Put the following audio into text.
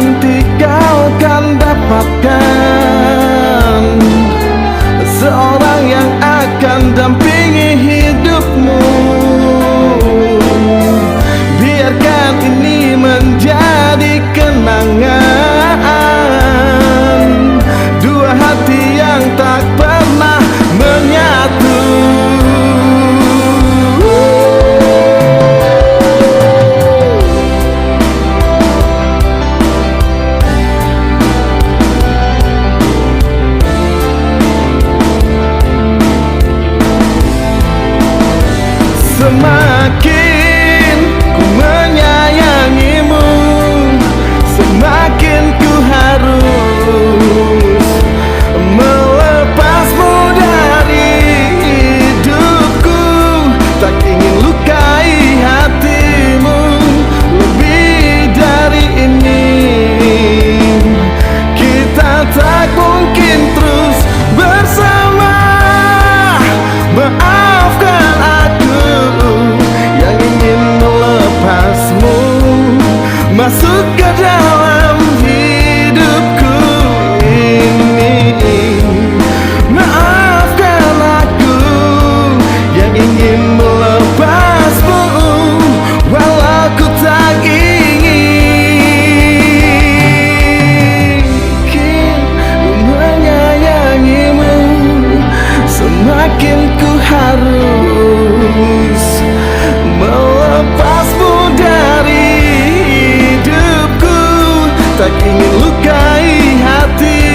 nanti kau kan dapatkan seorang yang akan dampingi hidupmu. Biarkan ini menjadi kenangan dua hati yang tak pernah menyatu. Semakin ku menyayangimu, semakin ku harus melepasmu dari hidupku. Tak ingin lukai hatimu lebih dari ini. Kita tak mungkin terus bersama. Maafkan aku yang ingin melepasmu masuk ke dalam hidupku ini. Maafkan aku yang ingin melepasmu walau ku tak ingin. Menyayangimu semakin ku harus melepasmu dari hidupku. Tak ingin lukai hati